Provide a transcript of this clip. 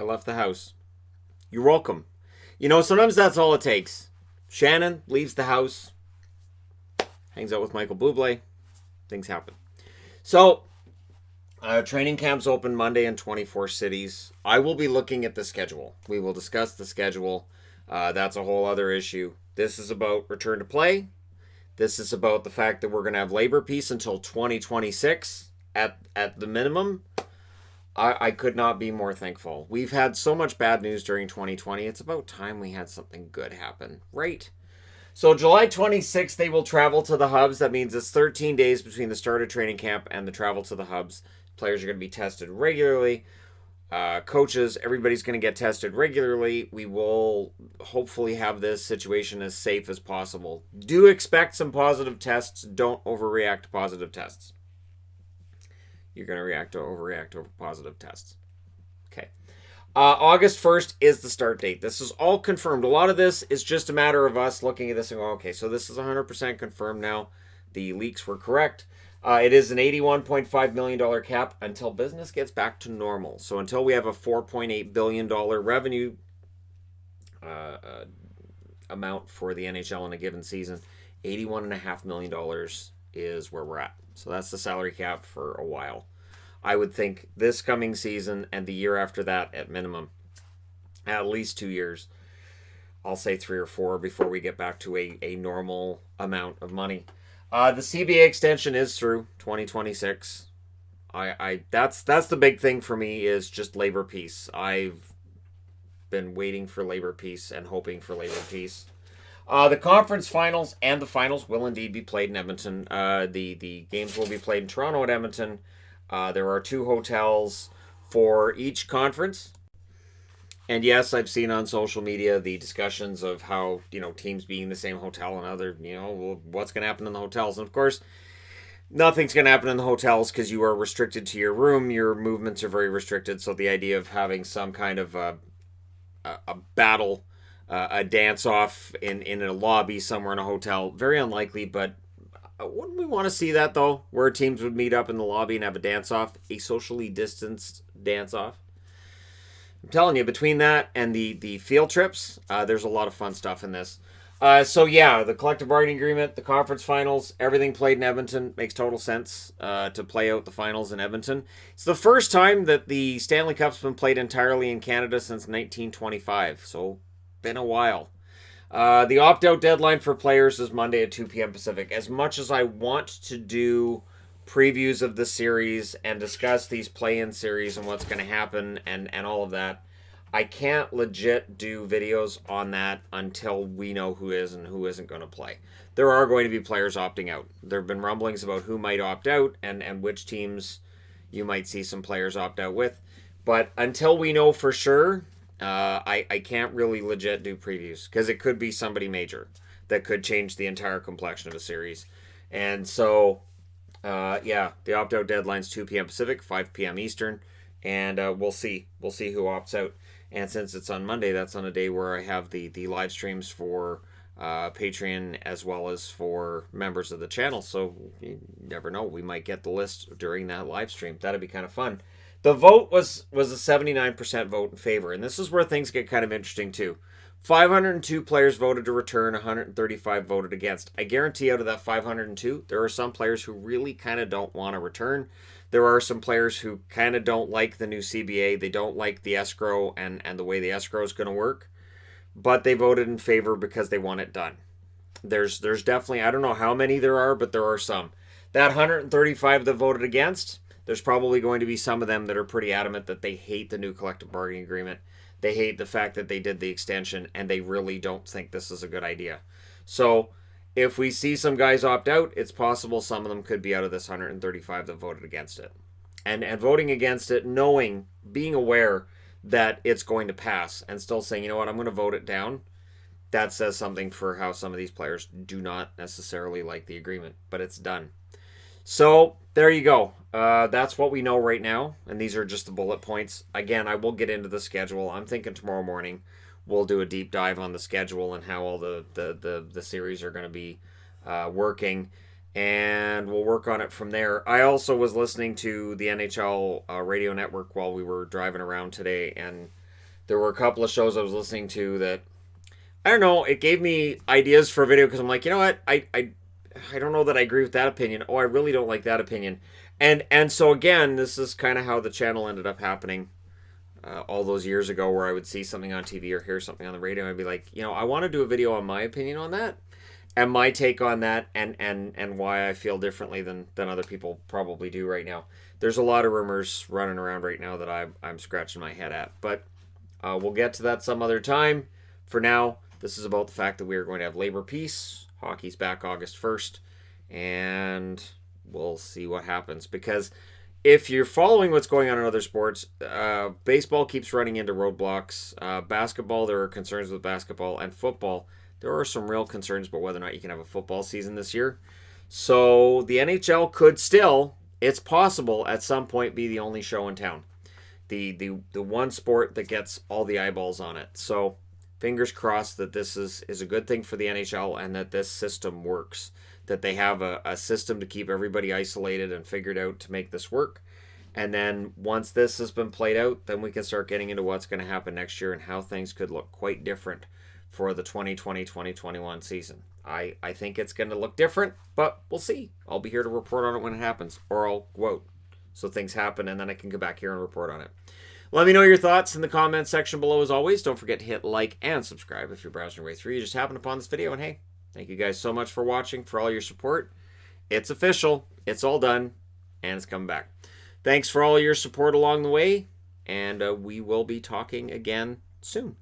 I left the house. You're welcome. Sometimes that's all it takes. Shannon leaves the house, hangs out with Michael Bublé. Things happen. So, training camps open Monday in 24 cities. I will be looking at the schedule. We will discuss the schedule. That's a whole other issue. This is about return to play. This is about the fact that we're going to have labor peace until 2026 at the minimum. I could not be more thankful. We've had so much bad news during 2020. It's about time we had something good happen, right? So July 26th, they will travel to the hubs. That means it's 13 days between the start of training camp and the travel to the hubs. Players are going to be tested regularly. Coaches, everybody's going to get tested regularly. We will hopefully have this situation as safe as possible. Do expect some positive tests. Don't overreact to positive tests. You're going to overreact to positive tests. Okay. August 1st is the start date. This is all confirmed. A lot of this is just a matter of us looking at this and going, okay, so this is 100% confirmed now. The leaks were correct. It is an $81.5 million cap until business gets back to normal. So until we have a $4.8 billion revenue amount for the NHL in a given season, $81.5 million is where we're at. So that's the salary cap for a while. I would think this coming season and the year after that at minimum, at least 2 years. I'll say 3 or 4 before we get back to a normal amount of money. The CBA extension is through 2026. That's the big thing for me is just labor peace. I've been waiting for labor peace and hoping for labor peace. The conference finals and the finals will indeed be played in Edmonton. The games will be played in Toronto and Edmonton. There are 2 hotels for each conference. And yes, I've seen on social media the discussions of how, teams being in the same hotel and other, what's going to happen in the hotels. And of course, nothing's going to happen in the hotels because you are restricted to your room. Your movements are very restricted. So the idea of having some kind of a battle, a dance-off in a lobby somewhere in a hotel, very unlikely. But wouldn't we want to see that, though, where teams would meet up in the lobby and have a dance-off, a socially distanced dance-off? I'm telling you, between that and the field trips, there's a lot of fun stuff in this. The collective bargaining agreement, the conference finals, everything played in Edmonton. Makes total sense to play out the finals in Edmonton. It's the first time that the Stanley Cup's been played entirely in Canada since 1925, so been a while. The opt-out deadline for players is Monday at 2 p.m. Pacific. As much as I want to do previews of the series and discuss these play-in series and what's going to happen and all of that, I can't legit do videos on that until we know who is and who isn't going to play. There are going to be players opting out. There have been rumblings about who might opt out and which teams you might see some players opt out with. But until we know for sure, I can't really legit do previews because it could be somebody major that could change the entire complexion of a series. And so the opt-out deadline's 2 p.m. Pacific, 5 p.m. Eastern, and we'll see who opts out. And since it's on Monday, that's on a day where I have the live streams for Patreon as well as for members of the channel. So you never know, we might get the list during that live stream. That'd be kind of fun. The vote was a 79% vote in favor, and this is where things get kind of interesting too. 502 players voted to return, 135 voted against. I guarantee out of that 502, there are some players who really kind of don't want to return. There are some players who kind of don't like the new CBA. They don't like the escrow and the way the escrow is going to work. But they voted in favor because they want it done. There's definitely, I don't know how many there are, but there are some. That 135 that voted against, there's probably going to be some of them that are pretty adamant that they hate the new collective bargaining agreement. They hate the fact that they did the extension, and they really don't think this is a good idea. So if we see some guys opt out, it's possible some of them could be out of this 135 that voted against it. And voting against it, being aware that it's going to pass, and still saying, you know what, I'm going to vote it down, that says something for how some of these players do not necessarily like the agreement. But it's done. So there you go. That's what we know right now, and these are just the bullet points. Again, I will get into the schedule. I'm thinking tomorrow morning we'll do a deep dive on the schedule and how all the series are going to be working, and we'll work on it from there. I also was listening to the NHL radio network while we were driving around today, and there were a couple of shows I was listening to that, I don't know, it gave me ideas for a video because I'm like, you know what, I don't know that I agree with that opinion. Oh, I really don't like that opinion. And so again, this is kind of how the channel ended up happening all those years ago, where I would see something on TV or hear something on the radio, and I'd be like, you know, I want to do a video on my opinion on that and my take on that, and why I feel differently than other people probably do right now. There's a lot of rumors running around right now that I'm scratching my head at, but we'll get to that some other time. For now, this is about the fact that we are going to have labor peace. Hockey's back August 1st, and we'll see what happens. Because if you're following what's going on in other sports, baseball keeps running into roadblocks. Basketball, there are concerns with basketball, and football, there are some real concerns about whether or not you can have a football season this year. So the NHL could still, it's possible, at some point be the only show in town. The one sport that gets all the eyeballs on it. So fingers crossed that this is a good thing for the NHL and that this system works. That they have a system to keep everybody isolated and figured out to make this work. And then once this has been played out, then we can start getting into what's going to happen next year and how things could look quite different for the 2020-2021 season. I think it's going to look different, but we'll see. I'll be here to report on it when it happens, or I'll quote. So things happen, and then I can go back here and report on it. Let me know your thoughts in the comments section below as always. Don't forget to hit like and subscribe if you're browsing your way through. You just happened upon this video, and hey, thank you guys so much for watching, for all your support. It's official. It's all done, and it's coming back. Thanks for all your support along the way, and we will be talking again soon.